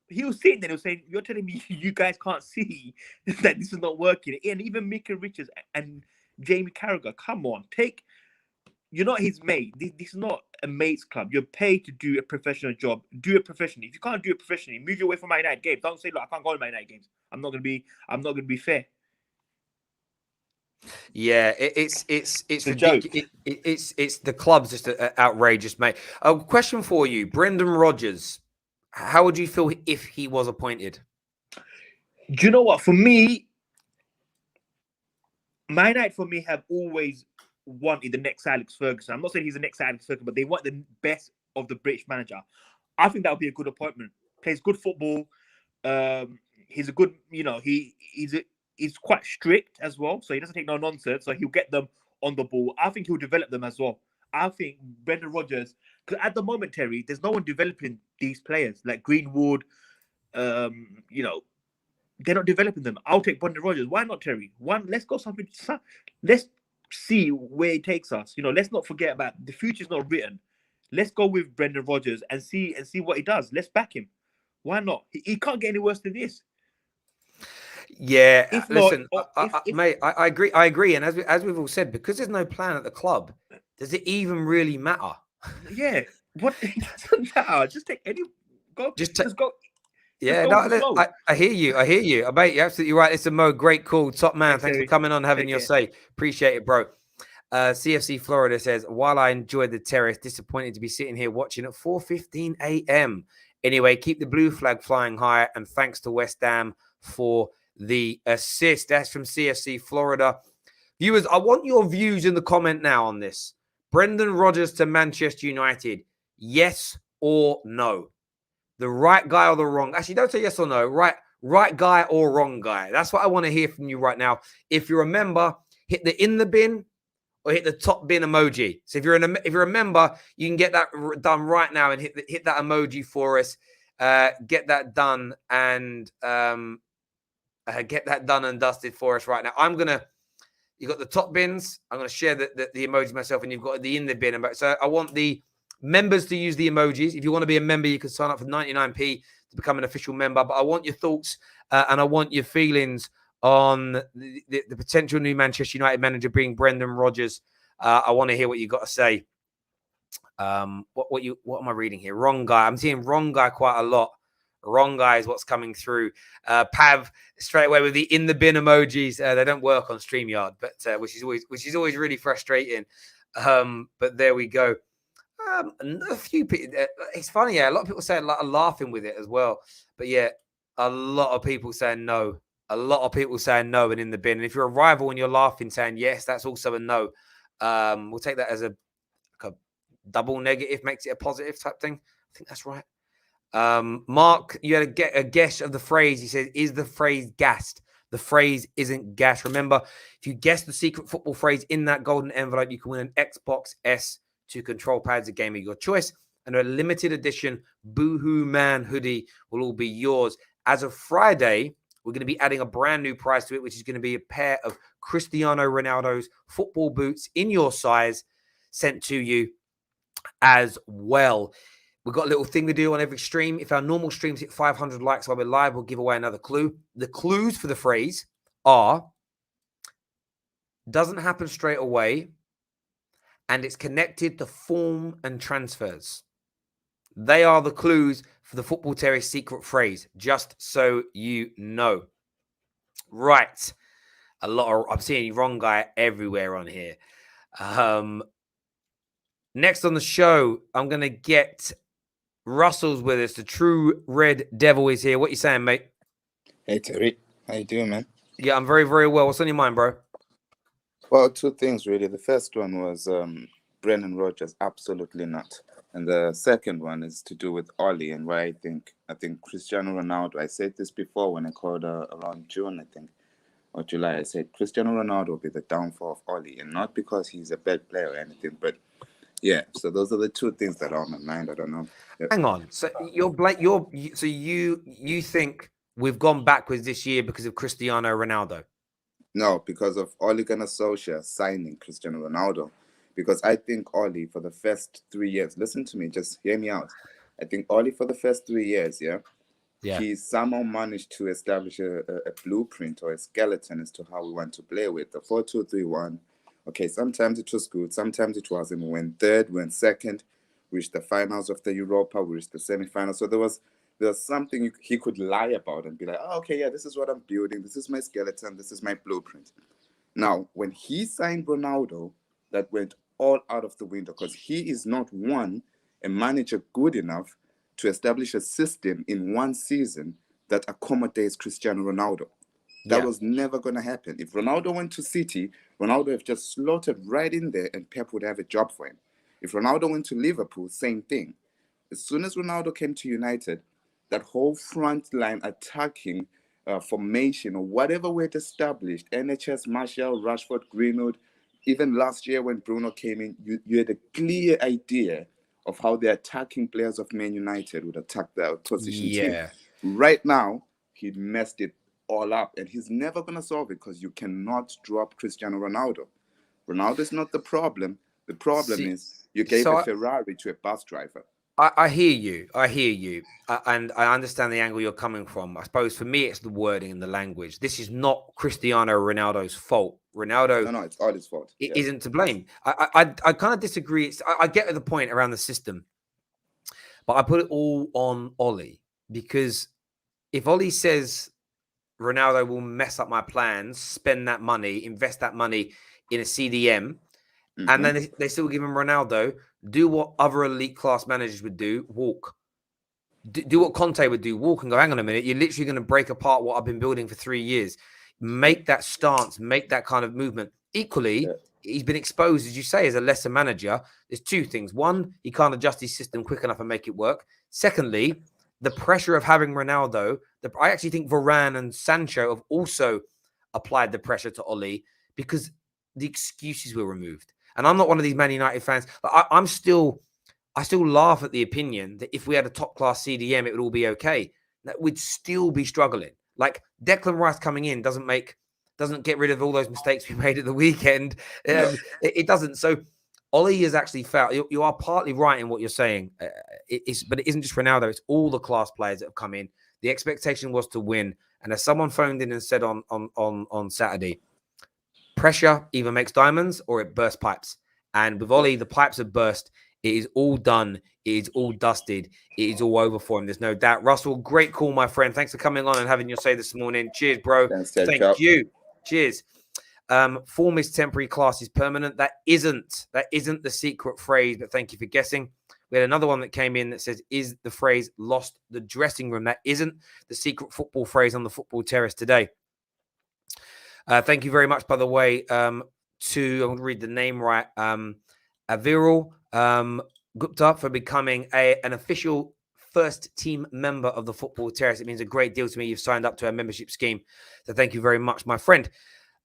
He was sitting there. He was saying, "You're telling me you guys can't see that this is not working." And even Mika Richards and Jamie Carragher, come on, You're not his mate. This is not a mate's club. You're paid to do a professional job. Do it professionally. If you can't do it professionally, move your way from Man United games. Don't say, "Look, I can't go to Man United games. I'm not gonna be fair." Yeah, it's a joke. It's the club's just outrageous, mate. A question for you, Brendan Rodgers. How would you feel if he was appointed? Do you know what? For me, Man United for me have always wanted the next Alex Ferguson. I'm not saying he's the next Alex Ferguson, but they want the best of the British manager. I think that would be a good appointment. Plays good football. He's a good, he's quite strict as well, so he doesn't take no nonsense. So he'll get them on the ball. I think he'll develop them as well. I think Brendan Rodgers, because at the moment, Terry, there's no one developing these players like Greenwood. They're not developing them. I'll take Brendan Rodgers. Why not, Terry? Let's go something. Let's see where it takes us. You know, let's not forget about the future's not written. Let's go with Brendan Rodgers and see what he does. Let's back him. Why not? He can't get any worse than this. Yeah, If listen, not, mate, I agree. I agree. And as we've all said, because there's no plan at the club, does it even really matter? Yeah, what it doesn't matter. Just take any go. Just go. Yeah, go with the flow. I hear you. I hear you. Mate, you're absolutely right. It's a Mo. Great call, top man. Thanks for coming on, having your say. Appreciate it, bro. CFC Florida says, while I enjoyed the terrace, disappointed to be sitting here watching at 4:15 a.m. Anyway, keep the blue flag flying high, and thanks to West Ham for the assist. That's from CFC Florida. Viewers, I want your views in the comment now on this. Brendan Rodgers to Manchester United, yes or no? The right guy or the wrong? Actually, don't say yes or no. Right guy or wrong guy? That's what I want to hear from you right now. If you're a member, hit the in the bin or hit the top bin emoji. So if you're a member, you can get that done right now and hit that emoji for us. Get that done and get that done and dusted for us right now. You got the top bins. I'm gonna share the emojis myself, and you've got the in the bin. So I want the members to use the emojis. If you want to be a member, you can sign up for 99p to become an official member. But I want your thoughts and I want your feelings on the potential new Manchester United manager being Brendan Rodgers. I want to hear what you got to say. What am I reading here? Wrong guy. I'm seeing wrong guy quite a lot. Wrong guy is what's coming through. Pav straight away with the in the bin emojis. They don't work on StreamYard, but which is always really frustrating. But there we go. A few people. It's funny, yeah. A lot of people are laughing with it as well. But yeah, a lot of people saying no. A lot of people saying no and in the bin. And if you're a rival and you're laughing saying yes, that's also a no. We'll take that as a double negative, makes it a positive type thing. I think that's right. Mark, you had a guess of the phrase. He says, is the phrase gassed? The phrase isn't gassed. Remember, if you guess the secret football phrase in that golden envelope, you can win an Xbox S2 control pads, a game of your choice, and a limited edition Boohoo Man hoodie will all be yours. As of Friday, we're going to be adding a brand new prize to it, which is going to be a pair of Cristiano Ronaldo's football boots in your size sent to you as well. We've got a little thing to do on every stream. If our normal streams hit 500 likes while we're live, we'll give away another clue. The clues for the phrase are doesn't happen straight away, and it's connected to form and transfers. They are the clues for the Football Terrace secret phrase, just so you know. Right. I'm seeing wrong guy everywhere on here. Next on the show, I'm going to get Russell's with us. The true Red Devil is here. What you saying, mate? Hey, Terry. How you doing, man? Yeah, I'm very, very well. What's on your mind, bro? Well, two things, really. The first one was Brendan Rodgers, absolutely not. And the second one is to do with Oli and why I think Cristiano Ronaldo, I said this before when I called around June, I think, or July. I said Cristiano Ronaldo will be the downfall of Oli, and not because he's a bad player or anything, but yeah. So those are the two things that are on my mind. I don't know. Yep. Hang on. So you think we've gone backwards this year because of Cristiano Ronaldo? No, because of Ole Gunnar Solskjaer signing Cristiano Ronaldo. Because I think Oli for the first 3 years, listen to me, just hear me out. I think Oli for the first 3 years, he somehow managed to establish a blueprint or a skeleton as to how we want to play with the 4-2-3-1. Okay, sometimes it was good, sometimes it wasn't. We went third, we went second, reached the finals of the Europa, we reached the semifinals. So there was something he could lie about and be like, oh, okay, yeah, this is what I'm building, this is my skeleton, this is my blueprint. Now, when he signed Ronaldo, that went all out of the window because he is not a manager good enough to establish a system in one season that accommodates Cristiano Ronaldo. That was never going to happen. If Ronaldo went to City, Ronaldo would have just slotted right in there and Pep would have a job for him. If Ronaldo went to Liverpool, same thing. As soon as Ronaldo came to United, that whole front line attacking formation or whatever we had established, NHS, Martial, Rashford, Greenwood, even last year when Bruno came in, you had a clear idea of how the attacking players of Man United would attack the opposition team. Right now, he messed it all up, and he's never going to solve it because you cannot drop Cristiano Ronaldo. Ronaldo is not the problem. The problem See, is you gave so a Ferrari to a bus driver. I hear you. I hear you. And I understand the angle you're coming from. I suppose for me, it's the wording and the language. This is not Cristiano Ronaldo's fault. Ronaldo No, it's all his fault. Yeah. isn't to blame. I kind of disagree. I get the point around the system, but I put it all on Ollie, because if Ollie says Ronaldo will mess up my plans, spend that money, invest that money in a CDM, and then they still give him Ronaldo, do what other elite class managers would do, walk. Do what Conte would do, walk and go, hang on a minute, you're literally going to break apart what I've been building for 3 years. Make that stance, make that kind of movement. Equally, he's been exposed, as you say, as a lesser manager. There's two things. One, he can't adjust his system quick enough and make it work. Secondly, the pressure of having Ronaldo, I actually think Varane and Sancho have also applied the pressure to Ollie, because the excuses were removed. And I'm not one of these Man United fans. I still laugh at the opinion that if we had a top-class CDM, it would all be okay. That we'd still be struggling. Like, Declan Rice coming in doesn't get rid of all those mistakes we made at the weekend. It doesn't. So Ollie has actually found, you are partly right in what you're saying. But it isn't just Ronaldo. It's all the class players that have come in. The expectation was to win. And as someone phoned in and said on Saturday, pressure either makes diamonds or it bursts pipes. And with Ollie, the pipes have burst. It is all done. It is all dusted. It is all over for him. There's no doubt. Russell, great call, my friend. Thanks for coming on and having your say this morning. Cheers, bro. Thank you. Cheers. Form is temporary, class is permanent. That isn't the secret phrase, but thank you for guessing. We had another one that came in that says, is the phrase lost the dressing room? That isn't the secret football phrase on the football terrace today. Thank you very much, by the way, I'm going to read the name right, Aviral Gupta, for becoming an official first team member of the football terrace. It means a great deal to me. You've signed up to our membership scheme. So thank you very much, my friend.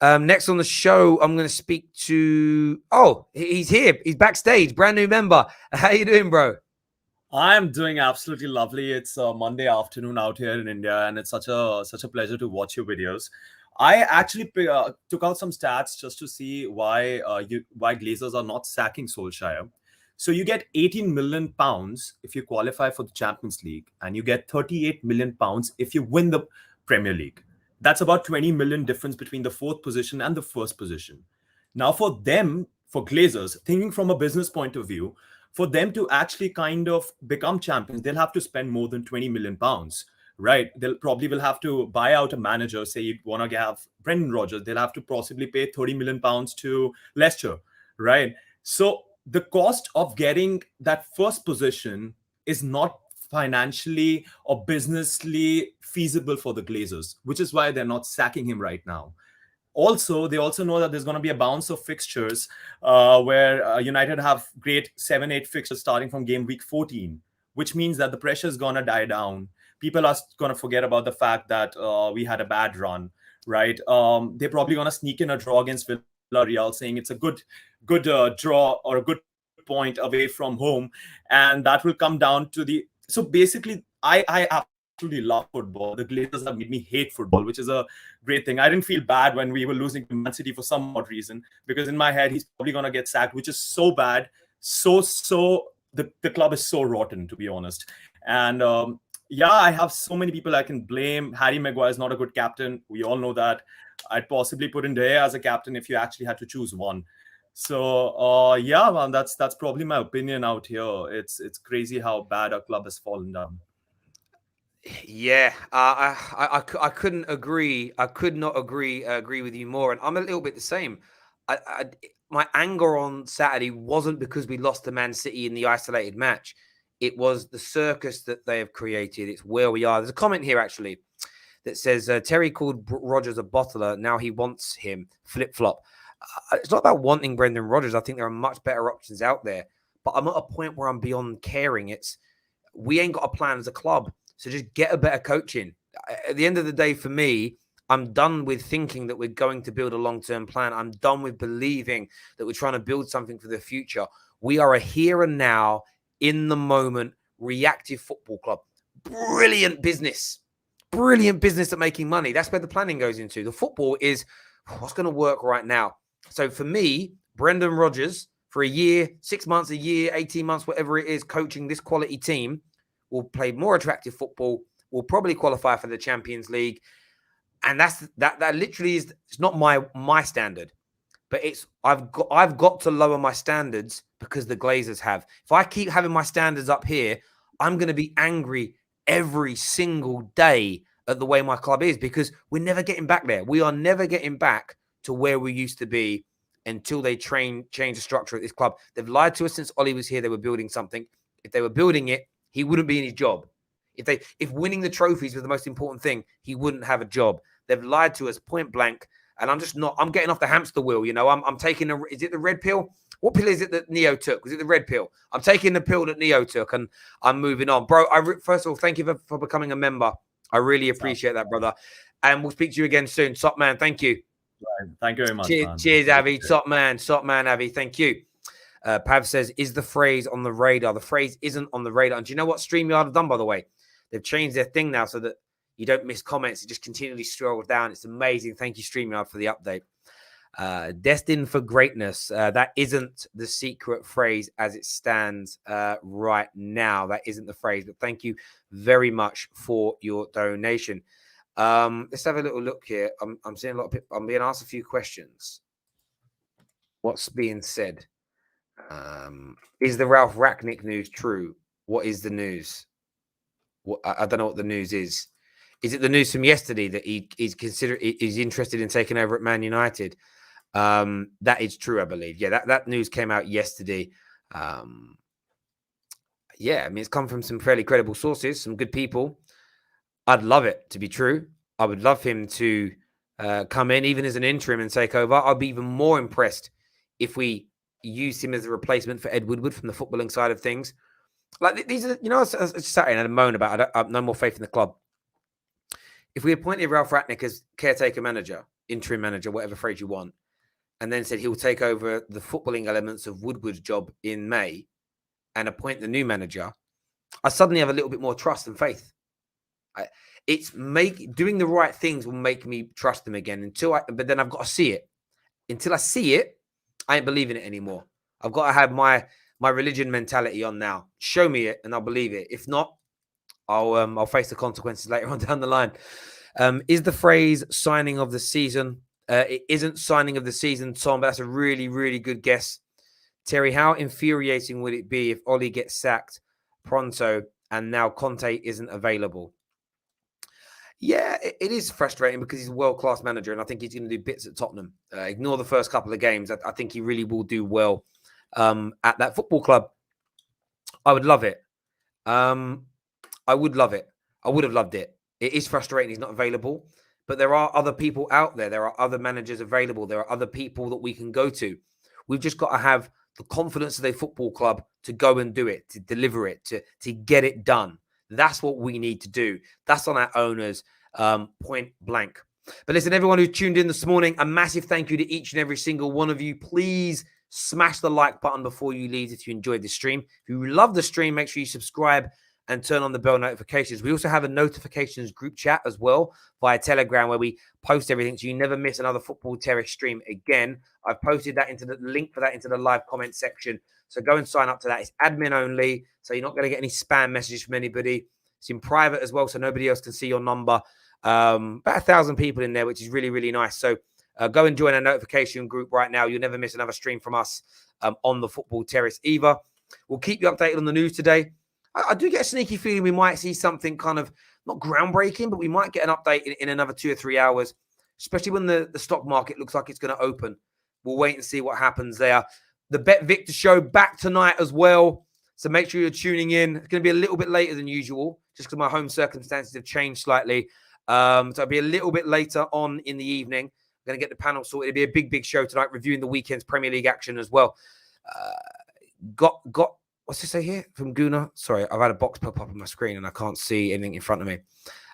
Next on the show, I'm going to speak to... Oh, he's here. He's backstage. Brand new member. How you doing, bro? I'm doing absolutely lovely. It's a Monday afternoon out here in India, and it's such a pleasure to watch your videos. I actually took out some stats just to see why Glazers are not sacking Solskjaer. So you get 18 million pounds if you qualify for the Champions League, and you get 38 million pounds if you win the Premier League. That's about 20 million difference between the 4th position and the 1st position. Now for them, for Glazers, thinking from a business point of view, for them to actually kind of become champions, they'll have to spend more than 20 million pounds. Right, they'll probably will have to buy out a manager. Say you want to have Brendan Rodgers, they'll have to possibly pay 30 million pounds to Leicester, right? So the cost of getting that 1st position is not financially or businessly feasible for the Glazers, which is why they're not sacking him right now. Also, they also know that there's going to be a bounce of fixtures where United have great 7-8 fixtures starting from game week 14, which means that the pressure is going to die down. People are going to forget about the fact that we had a bad run, right? They're probably going to sneak in a draw against Villarreal, saying it's a good draw or a good point away from home. And that will come down to the... So basically, I absolutely love football. The Glazers have made me hate football, which is a great thing. I didn't feel bad when we were losing to Man City for some odd reason, because in my head, he's probably going to get sacked, which is so bad. The club is so rotten, to be honest. And... yeah, I have so many people I can blame. Harry Maguire is not a good captain. We all know that. I'd possibly put in De Gea as a captain if you actually had to choose one. So, yeah, man, that's probably my opinion out here. It's crazy how bad our club has fallen down. Yeah, I couldn't agree. I could not agree with you more. And I'm a little bit the same. My anger on Saturday wasn't because we lost to Man City in the isolated match. It was the circus that they have created. It's where we are. There's a comment here, actually, that says, Terry called Rodgers a bottler. Now he wants him. Flip-flop. It's not about wanting Brendan Rodgers. I think there are much better options out there. But I'm at a point where I'm beyond caring. We ain't got a plan as a club. So just get a better coaching. At the end of the day, for me, I'm done with thinking that we're going to build a long-term plan. I'm done with believing that we're trying to build something for the future. We are a here and now, in the moment, reactive football club. Brilliant business at making money. That's where the planning goes into. The football is what's going to work right now. So for me, Brendan Rodgers for a year, 6 months, a year, 18 months, whatever it is, coaching this quality team, will play more attractive football, will probably qualify for the Champions League. And that literally is, it's not my standard, but it's I've got to lower my standards because the Glazers have. If I keep having my standards up here, I'm going to be angry every single day at the way my club is, because we're never getting back there. We are never getting back to where we used to be until they change the structure at this club. They've lied to us since Ollie was here. They were building something. If they were building it, he wouldn't be in his job. If winning the trophies was the most important thing, he wouldn't have a job. They've lied to us point blank. And I'm getting off the hamster wheel. You know, I'm taking is it the red pill? What pill is it that Neo took? Was it the red pill? I'm taking the pill that Neo took, and I'm moving on. Bro, first of all, thank you for becoming a member. I really appreciate that, brother. And we'll speak to you again soon. Top man, thank you. Thank you very much. Cheers, Avi. Top man, Avi. Thank you. Pav says, is the phrase on the radar? The phrase isn't on the radar. And do you know what StreamYard have done, by the way? They've changed their thing now so that you don't miss comments. It just continually scrolls down. It's amazing. Thank you, StreamYard, for the update. Destined for greatness. That isn't the secret phrase as it stands right now. That isn't the phrase. But thank you very much for your donation. Let's have a little look here. I'm seeing a lot of people. I'm being asked a few questions. What's being said? Is the Ralph Rangnick news true? What is the news? I don't know what the news is. Is it the news from yesterday that he's interested in taking over at Man United? That is true, I believe. Yeah, that news came out yesterday. Yeah, I mean, it's come from some fairly credible sources, some good people. I'd love it to be true. I would love him to come in, even as an interim, and take over. I'd be even more impressed if we used him as a replacement for Ed Woodward from the footballing side of things. Like, these are, you know, I was sat in and moan about it. I have no more faith in the club. If we appointed Ralph Rangnick as caretaker manager, interim manager, whatever phrase you want, and then said he will take over the footballing elements of Woodward's job in May and appoint the new manager, I suddenly have a little bit more trust and faith. Doing the right things will make me trust them again but then I've got to see it. Until I see it, I ain't believing it anymore. I've got to have my religion mentality on now. Show me it and I'll believe it. If not, I'll face the consequences later on down the line. Is the phrase signing of the season? It isn't signing of the season, Tom, but that's a really, really good guess. Terry, how infuriating would it be if Ollie gets sacked pronto and now Conte isn't available? Yeah, it is frustrating because he's a world-class manager and I think he's going to do bits at Tottenham. Ignore the first couple of games. I think he really will do well at that football club. I would love it. I would love it. I would have loved it. It is frustrating he's not available, but there are other people out there. There are other managers available. There are other people that we can go to. We've just got to have the confidence of a football club to go and do it, to deliver it, to get it done. That's what we need to do. That's on our owners, point blank. But listen, everyone who tuned in this morning, a massive thank you to each and every single one of you. Please smash the like button before you leave if you enjoyed the stream. If you love the stream, make sure you subscribe and turn on the bell notifications. We also have a notifications group chat as well via Telegram where we post everything so you never miss another Football Terrace stream again. I've posted that into the link for that into the live comment section. So go and sign up to that. It's admin only, so you're not going to get any spam messages from anybody. It's in private as well, so nobody else can see your number. About 1,000 people in there, which is really, really nice. So go and join our notification group right now. You'll never miss another stream from us on the Football Terrace either. We'll keep you updated on the news today. I do get a sneaky feeling we might see something kind of not groundbreaking, but we might get an update in another 2 or 3 hours, especially when the stock market looks like it's going to open. We'll wait and see what happens there. The Bet Victor show back tonight as well. So make sure you're tuning in. It's going to be a little bit later than usual, just because my home circumstances have changed slightly. So it'll be a little bit later on in the evening. I'm going to get the panel sorted. It'll be a big, big show tonight, reviewing the weekend's Premier League action as well. What's it say here from Gunnar? Sorry, I've had a box pop up on my screen and I can't see anything in front of me.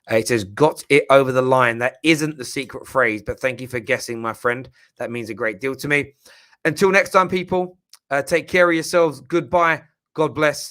It says, got it over the line. That isn't the secret phrase, but thank you for guessing, my friend. That means a great deal to me. Until next time, people, take care of yourselves. Goodbye. God bless.